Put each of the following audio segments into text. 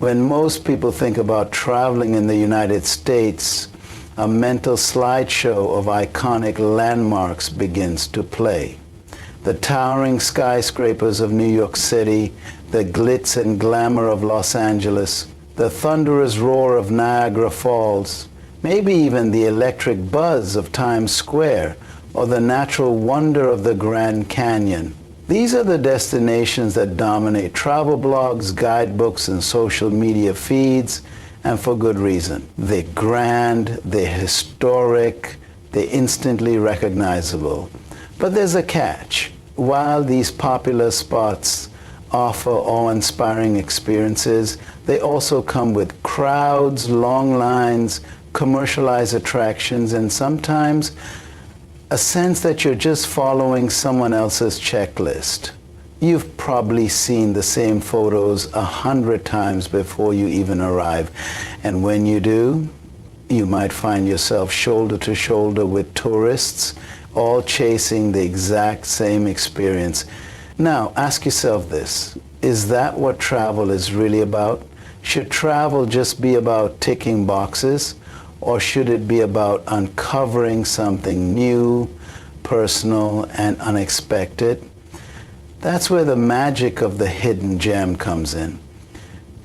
When most people think about traveling in the United States, a mental slideshow of iconic landmarks begins to play. The towering skyscrapers of New York City, the glitz and glamour of Los Angeles, the thunderous roar of Niagara Falls, maybe even the electric buzz of Times Square, or the natural wonder of the Grand Canyon. These are the destinations that dominate travel blogs, guidebooks, and social media feeds, and for good reason. They're grand, they're historic, they're instantly recognizable. But there's a catch. While these popular spots offer awe-inspiring experiences, they also come with crowds, long lines, commercialized attractions, and sometimes a sense that you're just following someone else's checklist. You've probably seen the same photos 100 times before you even arrive. And when you do, you might find yourself shoulder to shoulder with tourists, all chasing the exact same experience. Now, ask yourself this: is that what travel is really about? Should travel just be about ticking boxes? Or should it be about uncovering something new, personal, and unexpected? That's where the magic of the hidden gem comes in.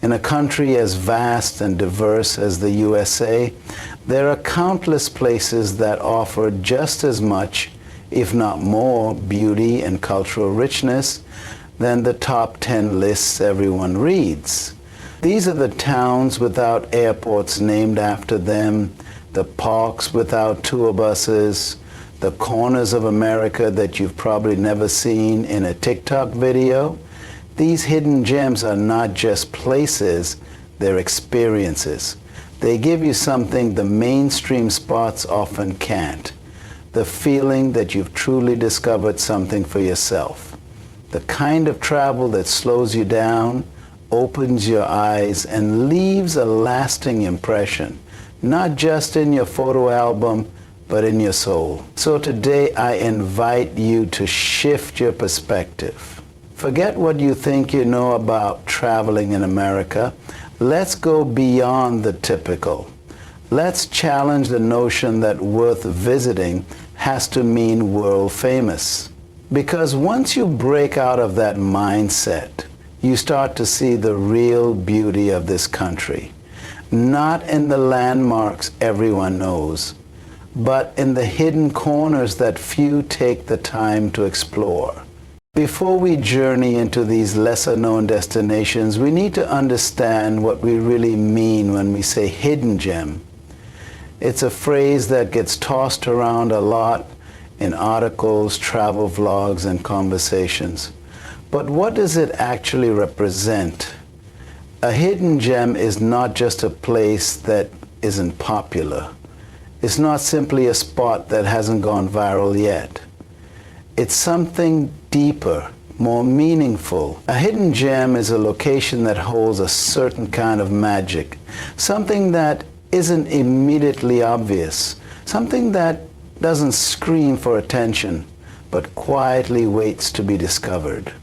In a country as vast and diverse as the USA, there are countless places that offer just as much, if not more, beauty and cultural richness than the top 10 lists everyone reads. These are the towns without airports named after them, the parks without tour buses, the corners of America that you've probably never seen in a TikTok video. These hidden gems are not just places, they're experiences. They give you something the mainstream spots often can't: the feeling that you've truly discovered something for yourself. The kind of travel that slows you down, opens your eyes, and leaves a lasting impression, not just in your photo album, but in your soul. So today I invite you to shift your perspective. Forget what you think you know about traveling in America. Let's go beyond the typical. Let's challenge the notion that worth visiting has to mean world famous. Because once you break out of that mindset, you start to see the real beauty of this country. Not in the landmarks everyone knows, but in the hidden corners that few take the time to explore. Before we journey into these lesser-known destinations, we need to understand what we really mean when we say hidden gem. It's a phrase that gets tossed around a lot in articles, travel vlogs, and conversations. But what does it actually represent? A hidden gem is not just a place that isn't popular. It's not simply a spot that hasn't gone viral yet. It's something deeper, more meaningful. A hidden gem is a location that holds a certain kind of magic, something that isn't immediately obvious, something that doesn't scream for attention, but quietly waits to be discovered.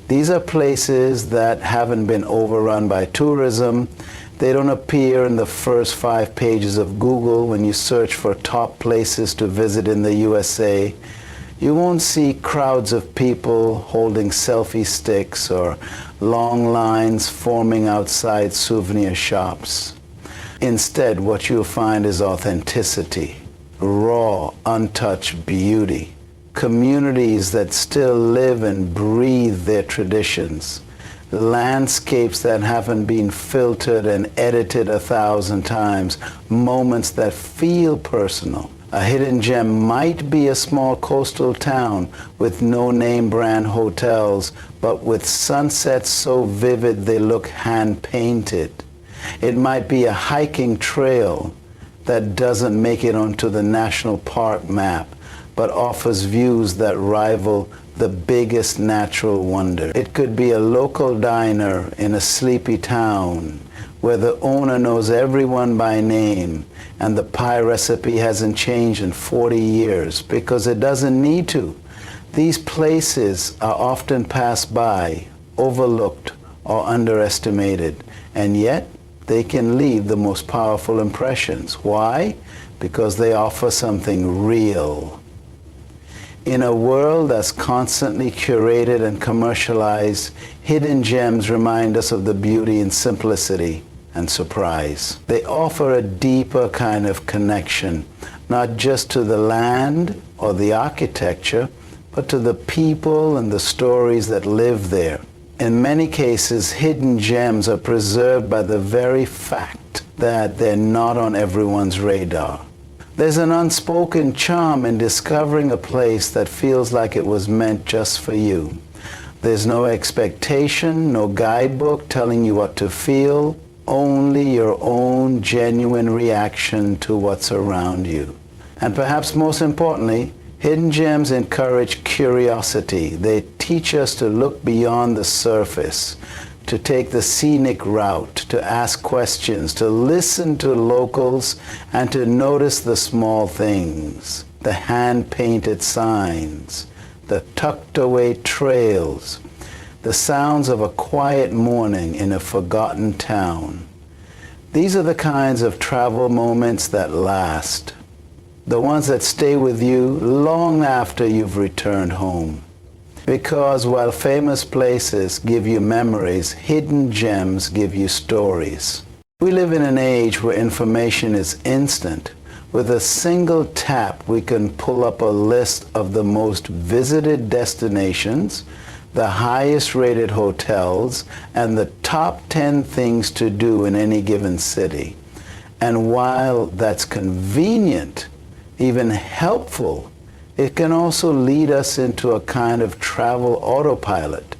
These are places that haven't been overrun by tourism. They don't appear in the first 5 pages of Google when you search for top places to visit in the USA. You won't see crowds of people holding selfie sticks or long lines forming outside souvenir shops. Instead, what you'll find is authenticity, raw, untouched beauty. Communities that still live and breathe their traditions, landscapes that haven't been filtered and edited 1,000 times, moments that feel personal. A hidden gem might be a small coastal town with no name brand hotels, but with sunsets so vivid they look hand-painted. It might be a hiking trail that doesn't make it onto the national park map, but offers views that rival the biggest natural wonder. It could be a local diner in a sleepy town where the owner knows everyone by name and the pie recipe hasn't changed in 40 years because it doesn't need to. These places are often passed by, overlooked, or underestimated, and yet they can leave the most powerful impressions. Why? Because they offer something real. In a world that's constantly curated and commercialized, hidden gems remind us of the beauty and simplicity and surprise. They offer a deeper kind of connection, not just to the land or the architecture, but to the people and the stories that live there. In many cases, hidden gems are preserved by the very fact that they're not on everyone's radar. There's an unspoken charm in discovering a place that feels like it was meant just for you. There's no expectation, no guidebook telling you what to feel, only your own genuine reaction to what's around you. And perhaps most importantly, hidden gems encourage curiosity. They teach us to look beyond the surface, to take the scenic route, to ask questions, to listen to locals, and to notice the small things, the hand-painted signs, the tucked-away trails, the sounds of a quiet morning in a forgotten town. These are the kinds of travel moments that last, the ones that stay with you long after you've returned home. Because while famous places give you memories, hidden gems give you stories. We live in an age where information is instant. With a single tap, we can pull up a list of the most visited destinations, the highest rated hotels, and the top 10 things to do in any given city. And while that's convenient, even helpful, it can also lead us into a kind of travel autopilot.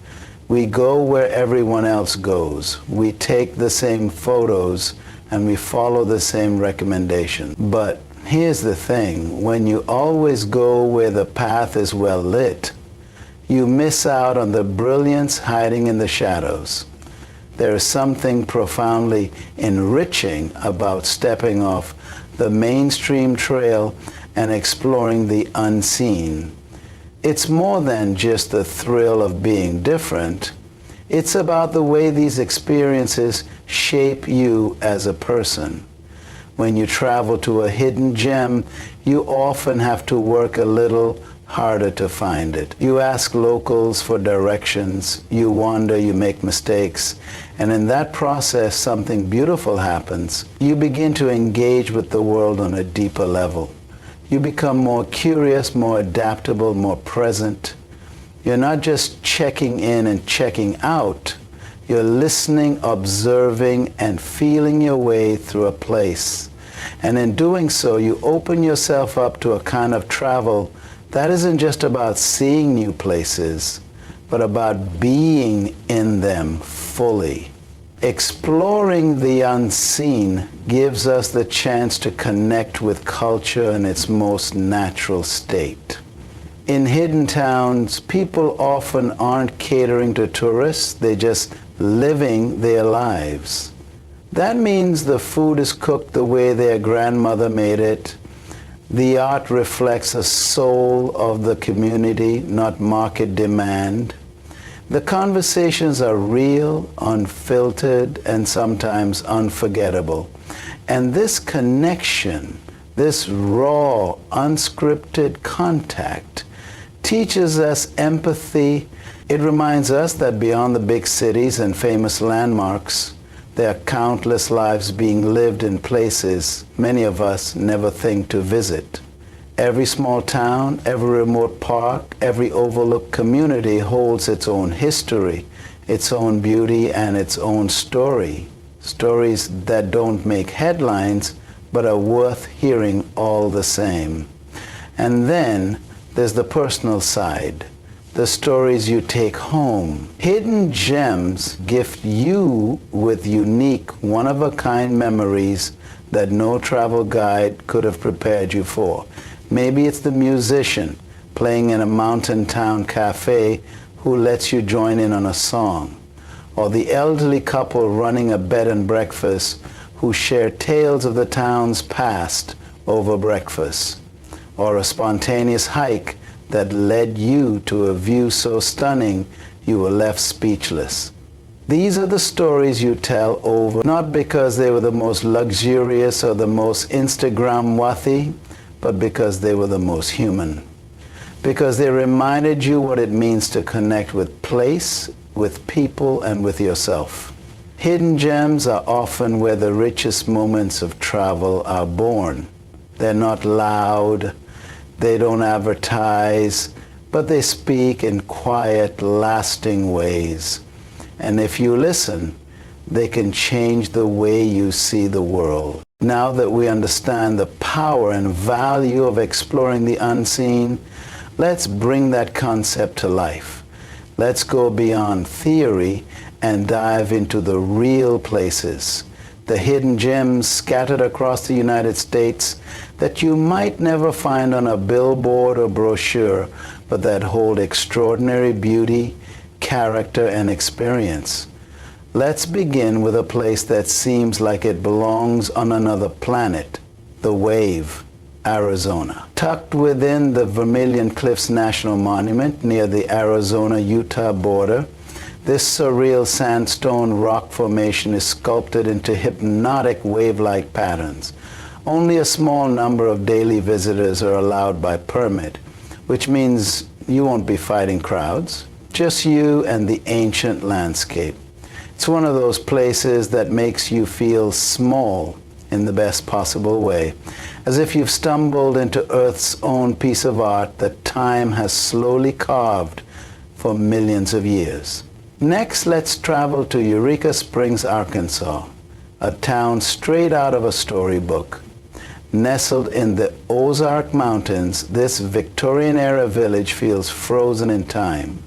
We go where everyone else goes. We take the same photos and we follow the same recommendations. But here's the thing, when you always go where the path is well lit, you miss out on the brilliance hiding in the shadows. There is something profoundly enriching about stepping off the mainstream trail and exploring the unseen. It's more than just the thrill of being different. It's about the way these experiences shape you as a person. When you travel to a hidden gem, you often have to work a little harder to find it. You ask locals for directions, you wander, you make mistakes, and in that process, something beautiful happens. You begin to engage with the world on a deeper level. You become more curious, more adaptable, more present. You're not just checking in and checking out. You're listening, observing, and feeling your way through a place. And in doing so, you open yourself up to a kind of travel that isn't just about seeing new places, but about being in them fully. Exploring the unseen gives us the chance to connect with culture in its most natural state. In hidden towns, people often aren't catering to tourists, they're just living their lives. That means the food is cooked the way their grandmother made it. The art reflects the soul of the community, not market demand. The conversations are real, unfiltered, and sometimes unforgettable. And this connection, this raw, unscripted contact, teaches us empathy. It reminds us that beyond the big cities and famous landmarks, there are countless lives being lived in places many of us never think to visit. Every small town, every remote park, every overlooked community holds its own history, its own beauty, and its own story. Stories that don't make headlines, but are worth hearing all the same. And then there's the personal side, the stories you take home. Hidden gems gift you with unique, one-of-a-kind memories that no travel guide could have prepared you for. Maybe it's the musician playing in a mountain town cafe who lets you join in on a song, or the elderly couple running a bed and breakfast who share tales of the town's past over breakfast, or a spontaneous hike that led you to a view so stunning you were left speechless. These are the stories you tell over, not because they were the most luxurious or the most Instagram-worthy, but because they were the most human. Because they reminded you what it means to connect with place, with people, and with yourself. Hidden gems are often where the richest moments of travel are born. They're not loud, they don't advertise, but they speak in quiet, lasting ways. And if you listen, they can change the way you see the world. Now that we understand the power and value of exploring the unseen, let's bring that concept to life. Let's go beyond theory and dive into the real places, the hidden gems scattered across the United States that you might never find on a billboard or brochure, but that hold extraordinary beauty, character, and experience. Let's begin with a place that seems like it belongs on another planet, the Wave, Arizona. Tucked within the Vermilion Cliffs National Monument near the Arizona-Utah border, this surreal sandstone rock formation is sculpted into hypnotic wave-like patterns. Only a small number of daily visitors are allowed by permit, which means you won't be fighting crowds. Just you and the ancient landscape. It's one of those places that makes you feel small in the best possible way, as if you've stumbled into Earth's own piece of art that time has slowly carved for millions of years. Next, let's travel to Eureka Springs, Arkansas, a town straight out of a storybook. Nestled in the Ozark Mountains, this Victorian-era village feels frozen in time.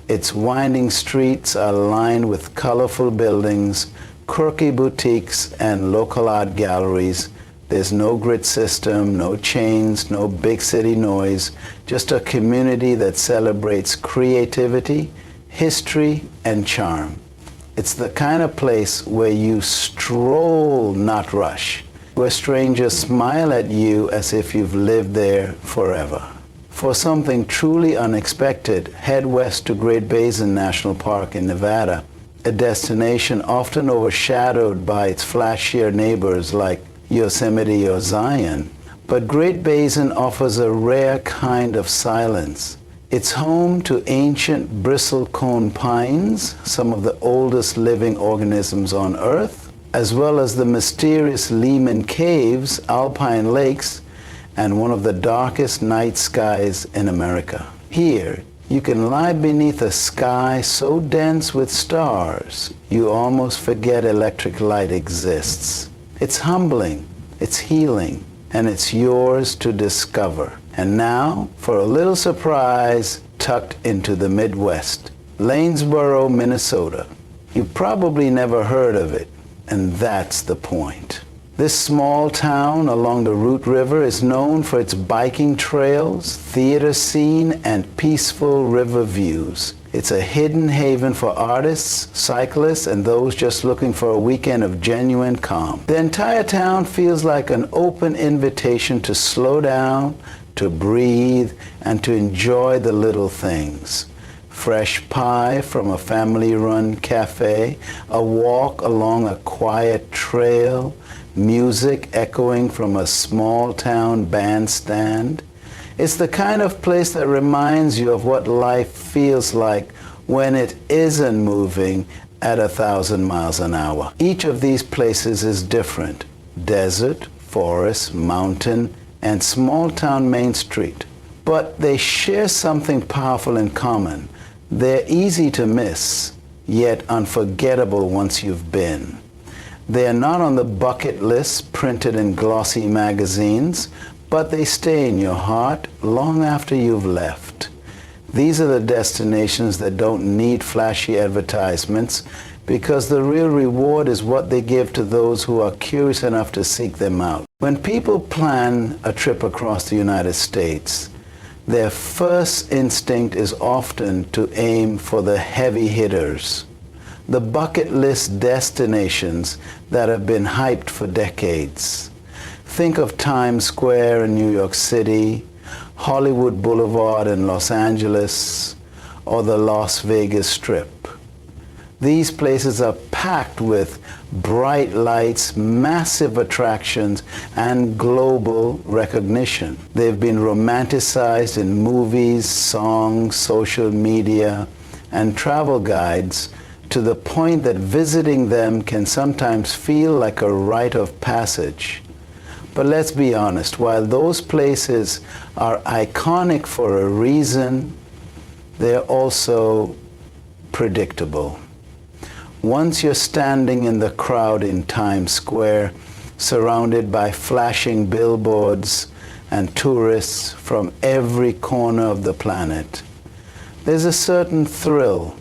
Its winding streets are lined with colorful buildings, quirky boutiques, and local art galleries. There's no grid system, no chains, no big city noise, just a community that celebrates creativity, history, and charm. It's the kind of place where you stroll, not rush, where strangers smile at you as if you've lived there forever. For something truly unexpected, head west to Great Basin National Park in Nevada, a destination often overshadowed by its flashier neighbors like Yosemite or Zion. But Great Basin offers a rare kind of silence. It's home to ancient bristlecone pines, some of the oldest living organisms on Earth, as well as the mysterious Lehman Caves, alpine lakes, and one of the darkest night skies in America. Here, you can lie beneath a sky so dense with stars, you almost forget electric light exists. It's humbling, it's healing, and it's yours to discover. And now, for a little surprise tucked into the Midwest, Lanesboro, Minnesota. You probably never heard of it, and that's the point. This small town along the Root River is known for its biking trails, theater scene, and peaceful river views. It's a hidden haven for artists, cyclists, and those just looking for a weekend of genuine calm. The entire town feels like an open invitation to slow down, to breathe, and to enjoy the little things. Fresh pie from a family-run cafe, a walk along a quiet trail, music echoing from a small-town bandstand. It's the kind of place that reminds you of what life feels like when it isn't moving at 1,000 miles an hour. Each of these places is different. Desert, forest, mountain, and small-town Main Street. But they share something powerful in common. They're easy to miss, yet unforgettable once you've been. They are not on the bucket list printed in glossy magazines, but they stay in your heart long after you've left. These are the destinations that don't need flashy advertisements, because the real reward is what they give to those who are curious enough to seek them out. When people plan a trip across the United States, their first instinct is often to aim for the heavy hitters, the bucket list destinations that have been hyped for decades. Think of Times Square in New York City, Hollywood Boulevard in Los Angeles, or the Las Vegas Strip. These places are packed with bright lights, massive attractions, and global recognition. They've been romanticized in movies, songs, social media, and travel guides to the point that visiting them can sometimes feel like a rite of passage. But let's be honest, while those places are iconic for a reason, they're also predictable. Once you're standing in the crowd in Times Square, surrounded by flashing billboards and tourists from every corner of the planet, there's a certain thrill,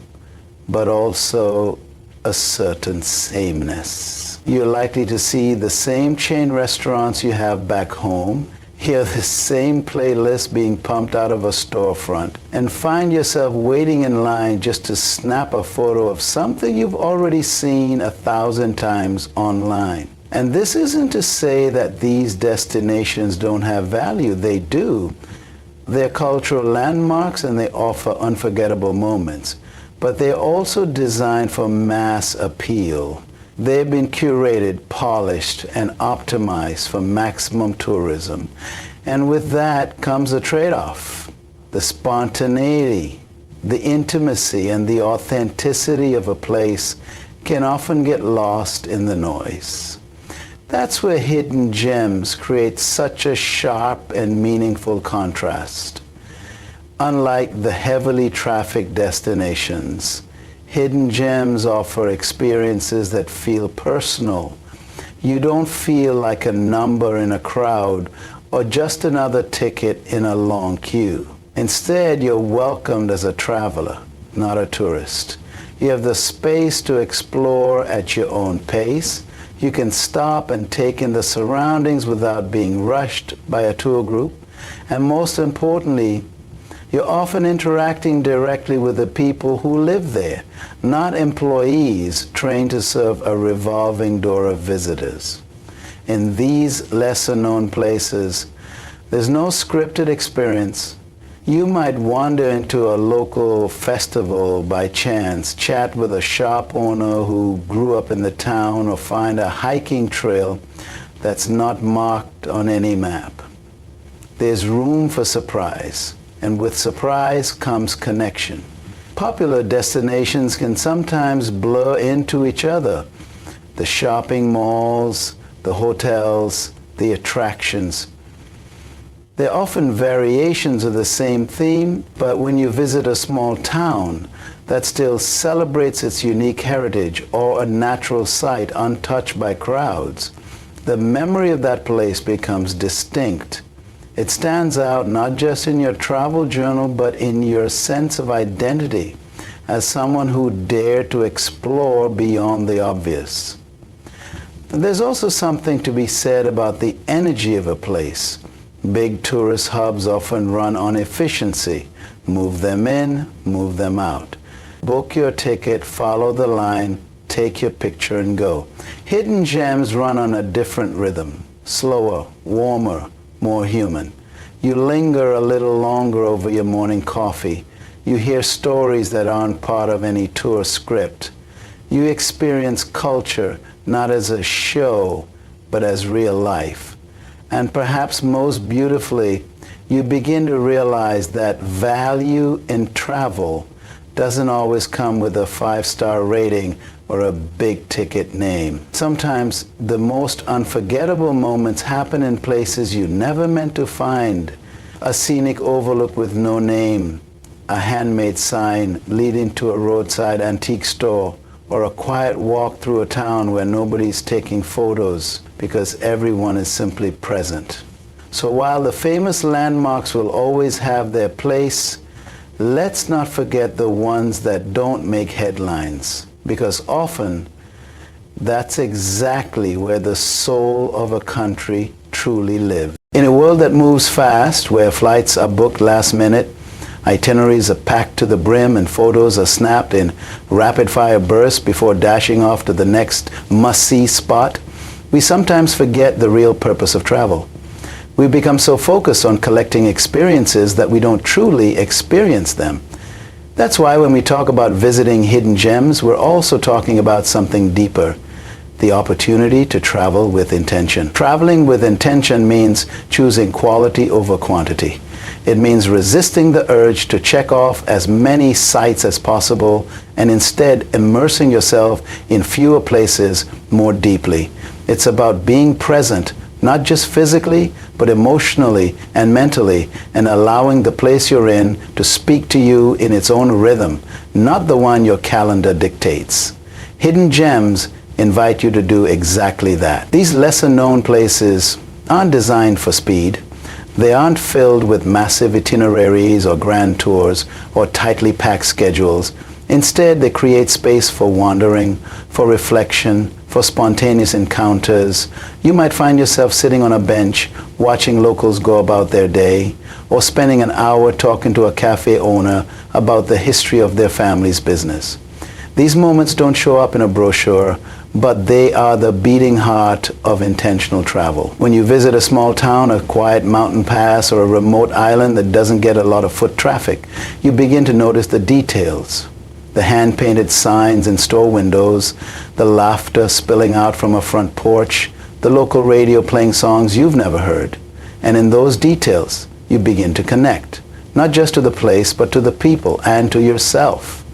but also a certain sameness. You're likely to see the same chain restaurants you have back home, hear the same playlist being pumped out of a storefront, and find yourself waiting in line just to snap a photo of something you've already seen 1,000 times online. And this isn't to say that these destinations don't have value. They do. They're cultural landmarks and they offer unforgettable moments. But they're also designed for mass appeal. They've been curated, polished, and optimized for maximum tourism. And with that comes a trade-off. The spontaneity, the intimacy, and the authenticity of a place can often get lost in the noise. That's where hidden gems create such a sharp and meaningful contrast. Unlike the heavily trafficked destinations, hidden gems offer experiences that feel personal. You don't feel like a number in a crowd or just another ticket in a long queue. Instead, you're welcomed as a traveler, not a tourist. You have the space to explore at your own pace. You can stop and take in the surroundings without being rushed by a tour group. And most importantly, you're often interacting directly with the people who live there, not employees trained to serve a revolving door of visitors. In these lesser-known places, there's no scripted experience. You might wander into a local festival by chance, chat with a shop owner who grew up in the town, or find a hiking trail that's not marked on any map. There's room for surprise. And with surprise comes connection. Popular destinations can sometimes blur into each other. The shopping malls, the hotels, the attractions. They're often variations of the same theme, but when you visit a small town that still celebrates its unique heritage, or a natural site untouched by crowds, the memory of that place becomes distinct. It stands out not just in your travel journal, but in your sense of identity as someone who dared to explore beyond the obvious. There's also something to be said about the energy of a place. Big tourist hubs often run on efficiency. Move them in, move them out. Book your ticket, follow the line, take your picture and go. Hidden gems run on a different rhythm. Slower, warmer, more human. You linger a little longer over your morning coffee. You hear stories that aren't part of any tour script. You experience culture not as a show, but as real life. And perhaps most beautifully, you begin to realize that value in travel doesn't always come with a 5-star rating or a big-ticket name. Sometimes the most unforgettable moments happen in places you never meant to find. A scenic overlook with no name, a handmade sign leading to a roadside antique store, or a quiet walk through a town where nobody's taking photos because everyone is simply present. So while the famous landmarks will always have their place, let's not forget the ones that don't make headlines, because often that's exactly where the soul of a country truly lives. In a world that moves fast, where flights are booked last minute, itineraries are packed to the brim, and photos are snapped in rapid-fire bursts before dashing off to the next must-see spot, we sometimes forget the real purpose of travel. We become so focused on collecting experiences that we don't truly experience them. That's why when we talk about visiting hidden gems, we're also talking about something deeper, the opportunity to travel with intention. Traveling with intention means choosing quality over quantity. It means resisting the urge to check off as many sites as possible and instead immersing yourself in fewer places more deeply. It's about being present, not just physically, but emotionally and mentally, and allowing the place you're in to speak to you in its own rhythm, not the one your calendar dictates. Hidden gems invite you to do exactly that. These lesser-known places aren't designed for speed. They aren't filled with massive itineraries or grand tours or tightly packed schedules. Instead, they create space for wandering, for reflection, for spontaneous encounters. You might find yourself sitting on a bench, watching locals go about their day, or spending an hour talking to a cafe owner about the history of their family's business. These moments don't show up in a brochure, but they are the beating heart of intentional travel. When you visit a small town, a quiet mountain pass, or a remote island that doesn't get a lot of foot traffic, you begin to notice the details. The hand-painted signs in store windows, the laughter spilling out from a front porch, the local radio playing songs you've never heard. And in those details, you begin to connect, not just to the place, but to the people and to yourself.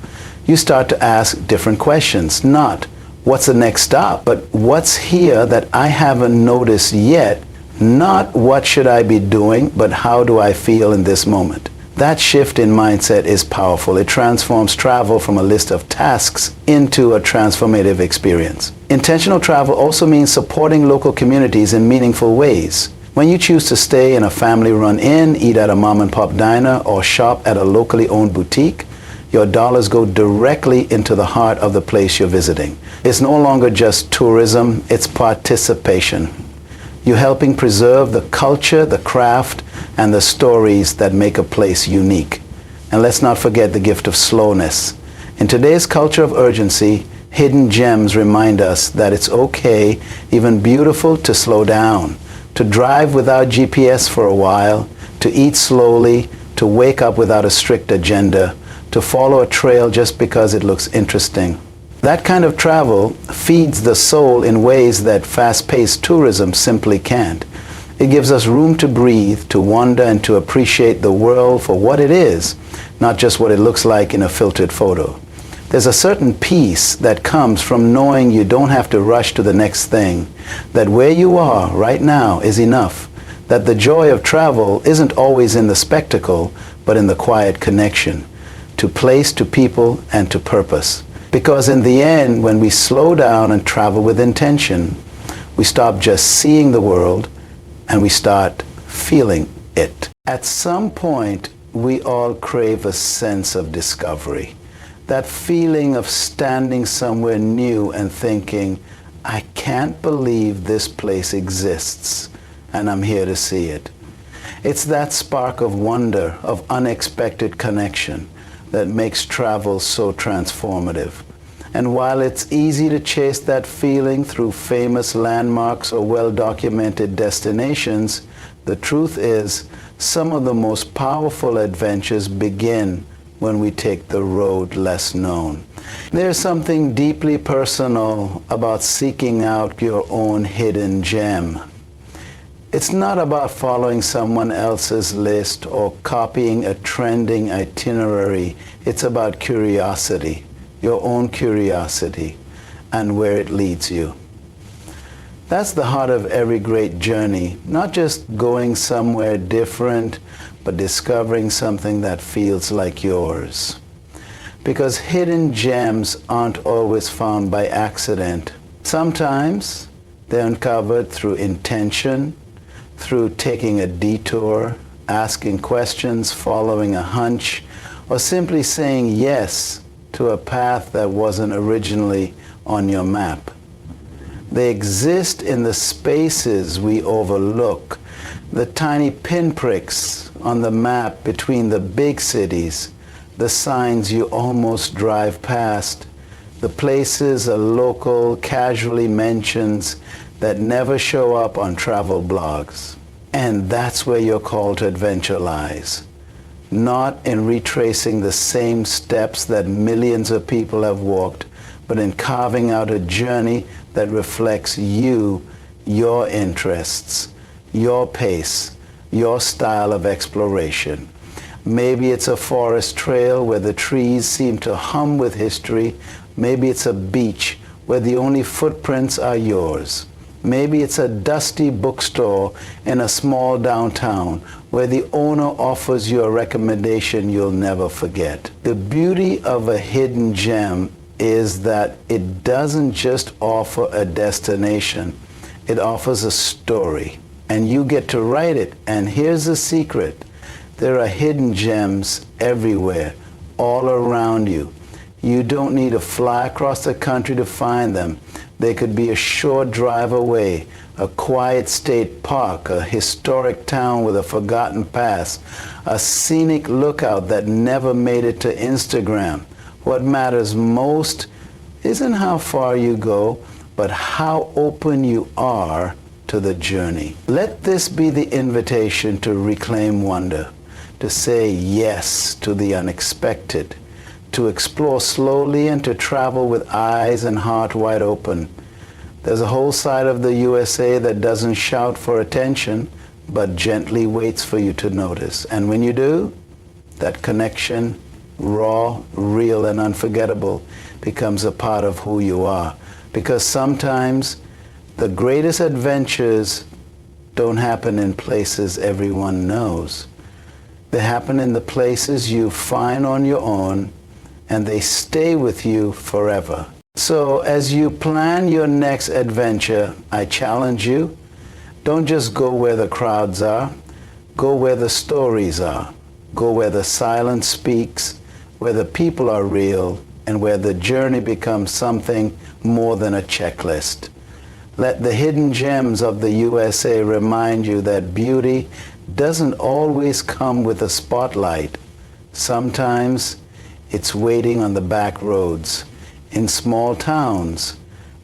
You start to ask different questions, not what's the next stop, but what's here that I haven't noticed yet, not what should I be doing, but how do I feel in this moment. That shift in mindset is powerful. It transforms travel from a list of tasks into a transformative experience. Intentional travel also means supporting local communities in meaningful ways. When you choose to stay in a family-run inn, eat at a mom-and-pop diner, or shop at a locally owned boutique, your dollars go directly into the heart of the place you're visiting. It's no longer just tourism, it's participation. You're helping preserve the culture, the craft, and the stories that make a place unique. And let's not forget the gift of slowness. In today's culture of urgency, hidden gems remind us that it's okay, even beautiful, to slow down, to drive without GPS for a while, to eat slowly, to wake up without a strict agenda, to follow a trail just because it looks interesting. That kind of travel feeds the soul in ways that fast-paced tourism simply can't. It gives us room to breathe, to wonder, and to appreciate the world for what it is, not just what it looks like in a filtered photo. There's a certain peace that comes from knowing you don't have to rush to the next thing, that where you are right now is enough, that the joy of travel isn't always in the spectacle, but in the quiet connection, to place, to people, and to purpose. Because in the end, when we slow down and travel with intention, we stop just seeing the world and we start feeling it. At some point, we all crave a sense of discovery. That feeling of standing somewhere new and thinking, I can't believe this place exists and I'm here to see it. It's that spark of wonder, of unexpected connection, that makes travel so transformative. And while it's easy to chase that feeling through famous landmarks or well-documented destinations, the truth is some of the most powerful adventures begin when we take the road less known. There's something deeply personal about seeking out your own hidden gem. It's not about following someone else's list or copying a trending itinerary. It's about curiosity, your own curiosity, and where it leads you. That's the heart of every great journey, not just going somewhere different, but discovering something that feels like yours. Because hidden gems aren't always found by accident. Sometimes they're uncovered through intention, through taking a detour, asking questions, following a hunch, or simply saying yes to a path that wasn't originally on your map. They exist in the spaces we overlook, the tiny pinpricks on the map between the big cities, the signs you almost drive past, the places a local casually mentions that never show up on travel blogs. And that's where your call to adventure lies. not in retracing the same steps that millions of people have walked, but in carving out a journey that reflects you, your interests, your pace, your style of exploration. Maybe it's a forest trail where the trees seem to hum with history. Maybe it's a beach where the only footprints are yours. Maybe it's a dusty bookstore in a small downtown where the owner offers you a recommendation you'll never forget. The beauty of a hidden gem is that it doesn't just offer a destination, it offers a story, and you get to write it. And here's the secret: there are hidden gems everywhere, all around you. You don't need to fly across the country to find them. They could be a short drive away, a quiet state park, a historic town with a forgotten past, a scenic lookout that never made it to Instagram. What matters most isn't how far you go, but how open you are to the journey. Let this be the invitation to reclaim wonder, to say yes to the unexpected, to explore slowly and to travel with eyes and heart wide open. There's a whole side of the USA that doesn't shout for attention, but gently waits for you to notice. And when you do, that connection, raw, real, and unforgettable, becomes a part of who you are. Because sometimes the greatest adventures don't happen in places everyone knows. They happen in the places you find on your own, and they stay with you forever. So as you plan your next adventure, I challenge you, don't just go where the crowds are, go where the stories are. Go where the silence speaks, where the people are real, and where the journey becomes something more than a checklist. Let the hidden gems of the USA remind you that beauty doesn't always come with a spotlight. Sometimes it's waiting on the back roads, in small towns,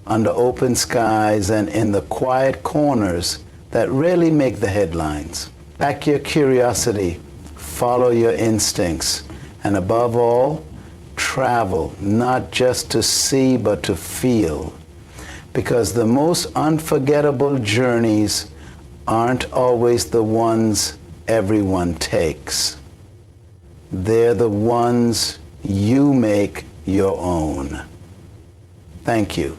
under open skies, and in the quiet corners that rarely make the headlines. Back your curiosity, follow your instincts, and above all, travel, not just to see, but to feel. Because the most unforgettable journeys aren't always the ones everyone takes. They're the ones you make your own. Thank you.